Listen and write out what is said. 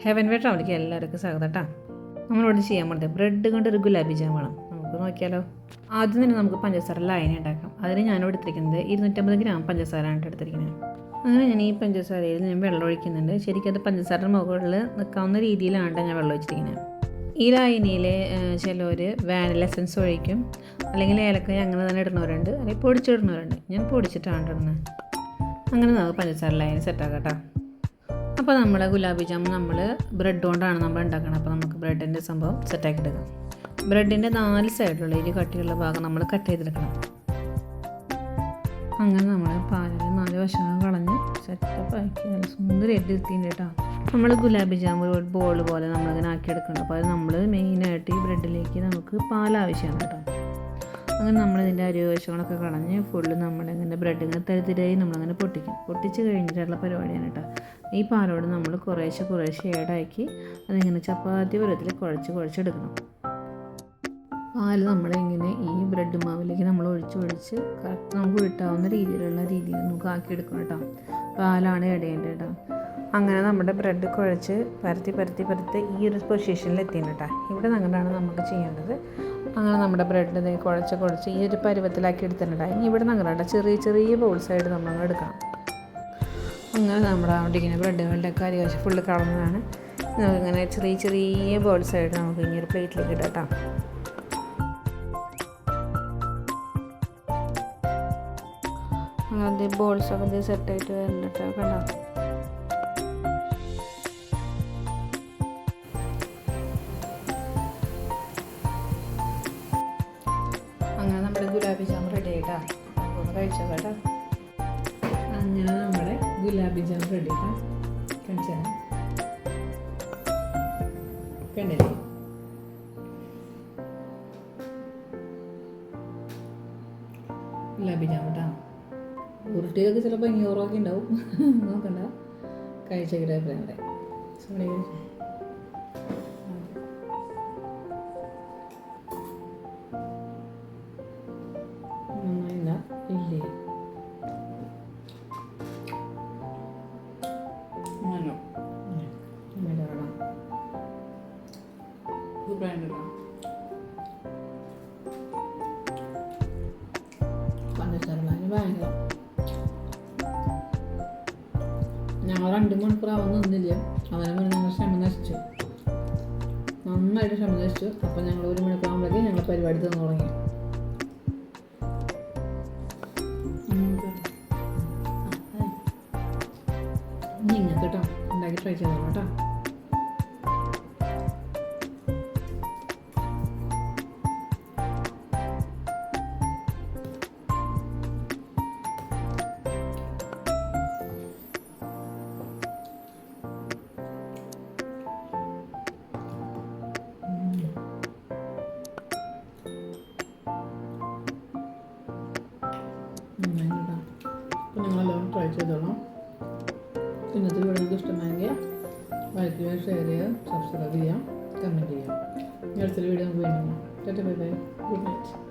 Heaven വേ ട്രാവലിലേക്ക് എല്ലാവർക്കും സ്വാഗതം കേട്ടോ. നമ്മളിവിടെ ചെയ്യാൻ പോകുന്നത് ബ്രെഡ് കൊണ്ടൊരു ഗുലാബി ജാം വേണം. നമുക്ക് നോക്കിയാലോ. ആദ്യം തന്നെ നമുക്ക് പഞ്ചസാര ലായനി ഉണ്ടാക്കാം. അതിന് ഞാൻ എടുത്തിരിക്കുന്നത് 250 ഗ്രാം പഞ്ചസാരയാണ് എടുത്തിരിക്കുന്നത്. അങ്ങനെ ഞാൻ ഈ പഞ്ചസാരയിൽ ഞാൻ വെള്ളം ഒഴിക്കുന്നുണ്ട്. ശരിക്കും അത് പഞ്ചസാരയുടെ മുകളിൽ നിൽക്കാവുന്ന രീതിയിലാണ് ഞാൻ വെള്ളം ഒഴിച്ചിരിക്കുന്നത്. ഈ ലായനിയിൽ ചിലവർ വാനില എസൻസ് ഒഴിക്കും, അല്ലെങ്കിൽ ഏലക്കായ അങ്ങനെ തന്നെ ഇടുന്നവരുണ്ട്, അല്ലെങ്കിൽ പൊടിച്ചിടുന്നവരുണ്ട്. ഞാൻ പൊടിച്ചിട്ടാണ് ഇടുന്നത്. അങ്ങനെ നമുക്ക് പഞ്ചസാര ലായനി സെറ്റാക്കാം കേട്ടോ. അപ്പോൾ നമ്മുടെ ഗുലാബി ജാം നമ്മൾ ബ്രെഡ് കൊണ്ടാണ് നമ്മൾ ഉണ്ടാക്കുന്നത്. അപ്പോൾ നമുക്ക് ബ്രെഡിൻ്റെ സംഭവം സെറ്റാക്കി എടുക്കാം. ബ്രെഡിൻ്റെ 4 സൈഡിലുള്ള ഈ കട്ടിയുള്ള ഭാഗം നമ്മൾ കട്ട് ചെയ്തെടുക്കണം. അങ്ങനെ നമ്മൾ പാലിൽ 4 വശങ്ങൾ കളഞ്ഞ് സെറ്റപ്പ് ആക്കി നല്ല സുന്ദരമായിട്ട് എത്തിയിട്ടുണ്ട് കേട്ടോ. നമ്മൾ ഗുലാബി ജാം ഒരു ബോൾ പോലെ നമ്മളിങ്ങനെ ആക്കിയെടുക്കണം. അപ്പോൾ അത് നമ്മൾ മെയിനായിട്ട് ഈ ബ്രെഡിലേക്ക് നമുക്ക് പാൽ ആവശ്യമാണ് കേട്ടോ. അങ്ങനെ നമ്മളിതിൻ്റെ അരിവശങ്ങളൊക്കെ കളഞ്ഞ് ഫുള്ള് നമ്മളിങ്ങനെ ബ്രെഡിങ്ങനെ തരിതരായി നമ്മളങ്ങനെ പൊട്ടിച്ച് കഴിഞ്ഞിട്ടുള്ള പരിപാടിയാണ് കേട്ടോ. ഈ പാലോട് നമ്മൾ കുറേശ്ശെ ഏടാക്കി അതിങ്ങനെ ചപ്പാത്തി പരുവത്തിൽ കുഴച്ചെടുക്കണം. പാൽ നമ്മളിങ്ങനെ ഈ ബ്രെഡ് മാവിലേക്ക് നമ്മൾ ഒഴിച്ച് കറക്റ്റ് നമുക്ക് ഉരുട്ടാവുന്ന രീതിയിൽ നമുക്ക് ആക്കിയെടുക്കണം കേട്ടോ. പാലാണ് ഇടേണ്ടത് കേട്ടോ. അങ്ങനെ നമ്മുടെ ബ്രെഡ് കുഴച്ച് പരത്തി ഈ ഒരു പൊസിഷനിൽ എത്തിയിട്ടുണ്ട് കേട്ടോ. ഇവിടെ അങ്ങനെയാണ് നമുക്ക് ചെയ്യേണ്ടത്. അങ്ങനെ നമ്മുടെ ബ്രെഡ് കുഴച്ച് ഈ ഒരു പരുവത്തിലാക്കി എടുത്തിട്ടുണ്ട്. ഇനി ഇവിടെ അങ്ങനെയാണ് ചെറിയ ബോൾസായിട്ട് നമ്മളങ്ങ് എടുക്കണം. അങ്ങനെ നമ്മുടെ ഇങ്ങനെ ബ്രെഡുകളുടെ ഒക്കെ അരിവശം ഫുള്ള് കളഞ്ഞതാണ്. നമുക്കിങ്ങനെ ചെറിയ ബോൾസായിട്ട് നമുക്ക് ഇനി ഒരു പ്ലേറ്റിലേക്ക് ഇടാം കേട്ടോ. അങ്ങനത്തെ ബോൾസൊക്കെ സെറ്റായിട്ട് വരുന്നുണ്ട് കണ്ടോ. അങ്ങനെ നമ്മുടെ ഗുലാബി ജാം റെഡി ആയിട്ടാ. നമുക്കൊന്ന് കഴിച്ചോ കേട്ടോ. അങ്ങനെ നമ്മുടെ ഗുലാബി ജാം റെഡി ആയിട്ടാ. കഴിച്ചാൽ കണ്ടില്ലേ. ഗുലാബി ജാം കേട്ടോ. ഉരുട്ടിയൊക്കെ ചിലപ്പോൾ 500 ഉണ്ടാവും. നോക്കണ്ട, കഴിച്ചേക്കിട്ട് അഭിപ്രായം പറയാം. നന്നായില്ല ഇല്ലേ പഞ്ചസാര ഭയങ്കര. ഞങ്ങൾ 2 മണിക്കൂർ നിന്നില്ല. അവനെ മുന്നേ ഞങ്ങൾ നന്നായിട്ട് ക്ഷമ നശിച്ചു. അപ്പം ഞങ്ങൾ 1 മണിക്കൂർ ആകുമ്പോഴേക്കും ഞങ്ങൾ പരിപാടി തന്നു തുടങ്ങി. നിങ്ങൾക്ക് കേട്ടോ ഉണ്ടാക്കി ട്രൈ ചെയ്തോളൂ കേട്ടോ. അപ്പോൾ നിങ്ങളെല്ലാവരും ട്രൈ ചെയ്തോളാം. ഇന്നത്തെ വീഡിയോ നിങ്ങൾക്ക് ഇഷ്ടമായെങ്കിൽ ലൈക്ക് ചെയ്യുക, ഷെയർ ചെയ്യുക, സബ്സ്ക്രൈബ് ചെയ്യുക, കമൻറ്റ് ചെയ്യുക. അടുത്തൊരു വീഡിയോ നമുക്ക് വീണ്ടും. Bye bye. Good night.